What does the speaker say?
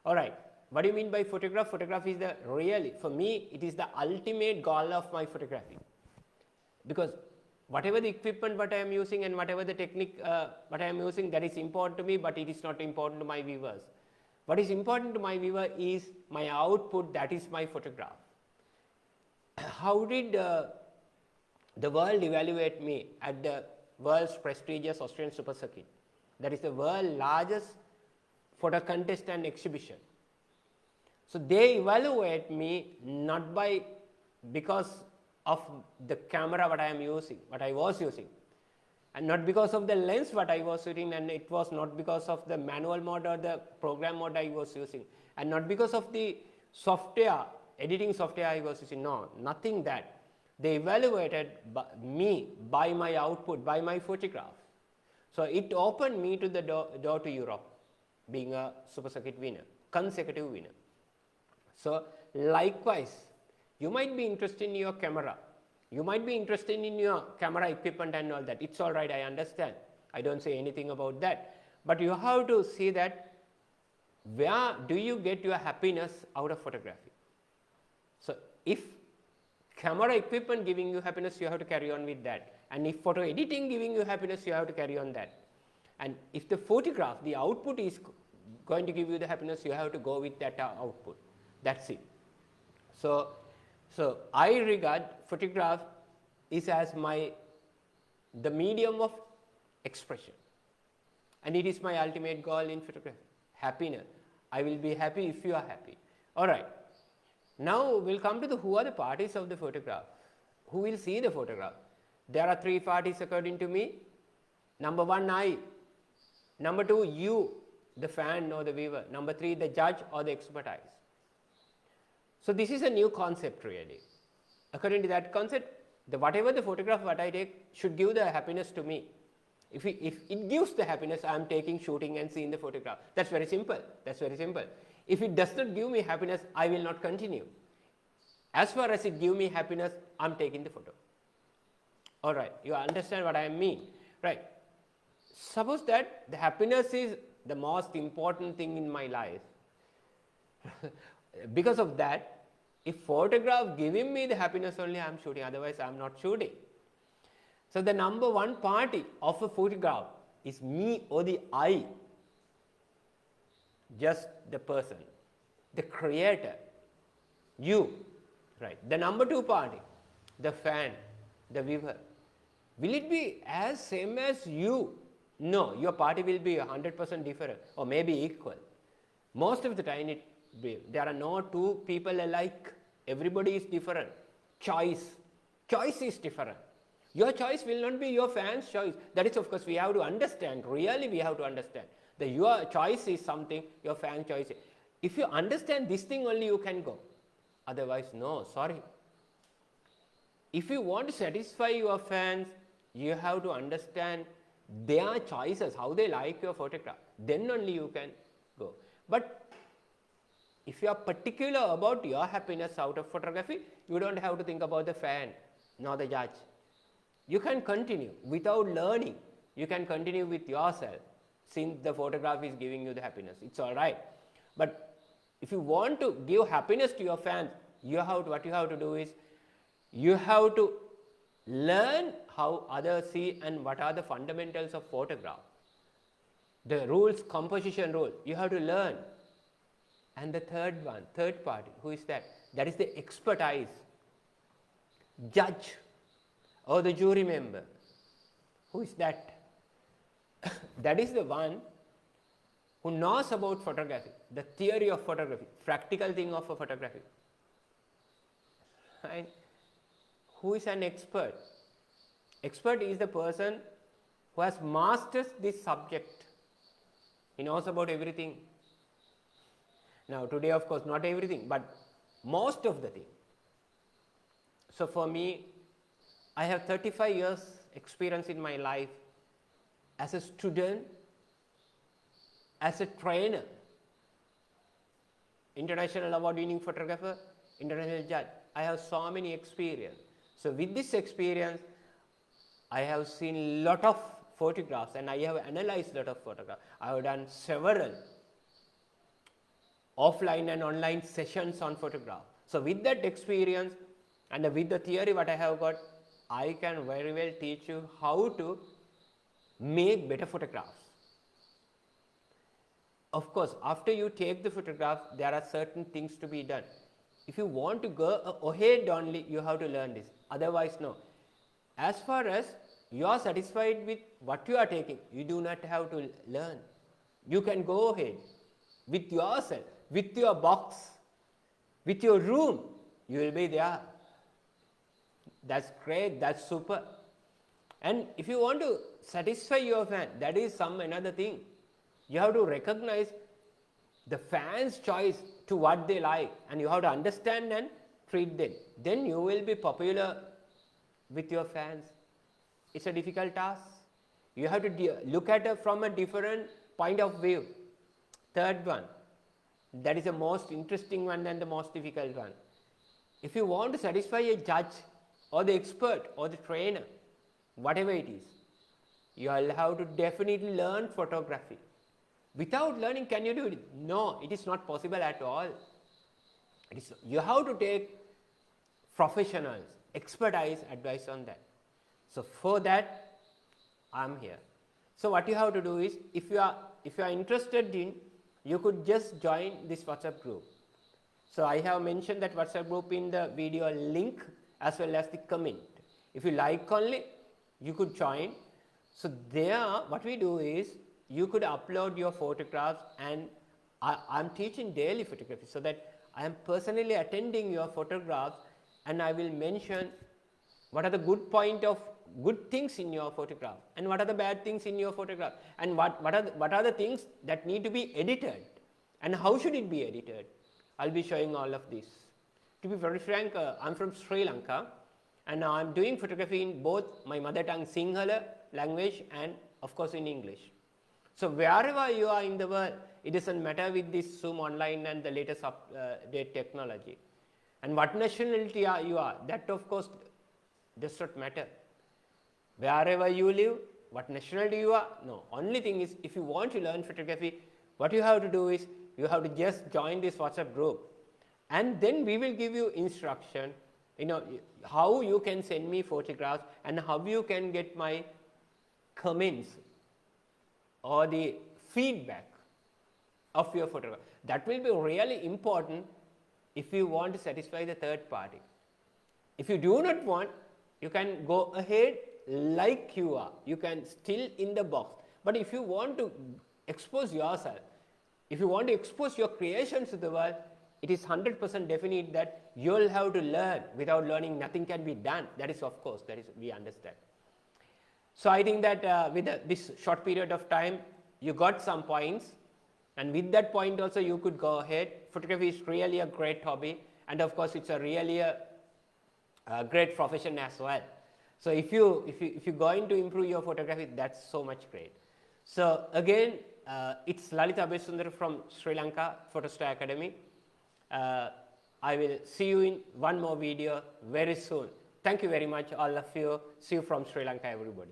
Alright, what do you mean by photograph? Photograph is the really, for me, it is the ultimate goal of my photography. Because whatever the equipment what I am using and whatever the technique what I am using, that is important to me, but it is not important to my viewers. What is important to my viewer is my output, that is my photograph. How did the world evaluate me at the world's prestigious Australian Super Circuit? That is the world's largest photo contest and exhibition. So they evaluate me not by because of the camera what I am using, what I was using, and not because of the lens what I was using, and it was not because of the manual mode or the program mode I was using, and not because of the software, editing software I was using. No, nothing that. They evaluated me by my output, by my photograph. So it opened me to the door to Europe, being a Super Circuit winner, consecutive winner. So likewise, you might be interested in your camera. You might be interested in your camera equipment and all that. It's all right, I understand. I don't say anything about that. But you have to see that where do you get your happiness out of photography. So if camera equipment giving you happiness, you have to carry on with that. And if photo editing giving you happiness, you have to carry on that. And if the photograph, the output is going to give you the happiness, you have to go with that output. That's it. So I regard photograph is as the medium of expression, and it is my ultimate goal in photography. Happiness. I will be happy if you are happy. All right. Now we'll come to who are the parties of the photograph. Who will see the photograph? There are three parties according to me. Number one, I. Number two, you, the fan or the viewer. Number three, the judge or the expertise. So this is a new concept really. According to that concept, whatever the photograph what I take should give the happiness to me. If it gives the happiness, I am taking, shooting and seeing the photograph. That's very simple. That's very simple. If it does not give me happiness, I will not continue. As far as it gives me happiness, I am taking the photo. All right, you understand what I mean, right? Suppose that the happiness is the most important thing in my life. Because of that, if photograph giving me the happiness only, I am shooting, otherwise I am not shooting. So the number one party of a photograph is me or the I, just the person, the creator, you, right? The number two party, the fan, the viewer. Will it be as same as you? No, your party will be 100% different or maybe equal. Most of the time there are no two people alike. Everybody is different. Choice is different. Your choice will not be your fan's choice. That is, of course, we have to understand. Really, we have to understand that your choice is something, your fan choice. If you understand this thing only, you can go. Otherwise, no, sorry. If you want to satisfy your fans, you have to understand their choices, how they like your photograph. Then only you can go. But if you are particular about your happiness out of photography, you don't have to think about the fan nor the judge. You can continue without learning. You can continue with yourself since the photograph is giving you the happiness. It's all right. But if you want to give happiness to your fans, what you have to do is you have to learn how others see and what are the fundamentals of photograph. The rules, composition rule, you have to learn. And the third party, who is that? That is the expertise, judge or the jury member. Who is that? That is the one who knows about photography, the theory of photography, practical thing of a photography. Right? Who is an expert? Expert is the person who has mastered this subject. He knows about everything. Now today, of course, not everything, but most of the thing. So for me, I have 35 years experience in my life as a student, as a trainer, international award winning photographer, international judge. I have so many experience. So with this experience, I have seen a lot of photographs and I have analyzed a lot of photographs. I have done several offline and online sessions on photograph. So with that experience and with the theory what I have got, I can very well teach you how to make better photographs. Of course, after you take the photograph, there are certain things to be done. If you want to go ahead only, you have to learn this. Otherwise, no. As far as you are satisfied with what you are taking, you do not have to learn. You can go ahead with yourself, with your box, with your room, you will be there. That's great, that's super. And if you want to satisfy your fan, that is some another thing. You have to recognize the fans' choice to what they like, and you have to understand and treat them. Then you will be popular with your fans. It's a difficult task. You have to look at it from a different point of view. Third one, that is the most interesting one and the most difficult one. If you want to satisfy a judge or the expert or the trainer, whatever it is, you will have to definitely learn photography. Without learning, can you do it? No, it is not possible at all. You have to take professionals, expertise advice on that. So for that, I am here. So what you have to do is, if you are interested in, you could just join this WhatsApp group. So I have mentioned that WhatsApp group in the video link as well as the comment. If you like only, you could join. So there, what we do is, you could upload your photographs, and I'm teaching daily photography, so that I am personally attending your photographs, and I will mention what are the good things in your photograph, and what are the bad things in your photograph, and what are the things that need to be edited, and how should it be edited. I'll be showing all of this. To be very frank, I'm from Sri Lanka, and I'm doing photography in both my mother tongue Sinhala language and of course in English. So wherever you are in the world, it doesn't matter with this Zoom online and the latest update technology. And what nationality you are, that of course does not matter. Wherever you live, what nationality you are, no. Only thing is, if you want to learn photography, what you have to do is, you have to just join this WhatsApp group. And then we will give you instruction, how you can send me photographs and how you can get my comments or the feedback of your photograph. That will be really important if you want to satisfy the third party. If you do not want, you can go ahead like you are. You can still in the box. But if you want to expose yourself, if you want to expose your creations to the world, it is 100% definite that you will have to learn. Without learning, nothing can be done. That is, of course, we understand. So I think that with this short period of time, you got some points, and with that point also you could go ahead. Photography is really a great hobby, and of course it's a really a great profession as well. So if you're going to improve your photography, that's so much great. So again, it's Lalitha Abhyasundara from Sri Lanka Fotostar Academy. I will see you in one more video very soon. Thank you very much, all of you. See you from Sri Lanka, everybody.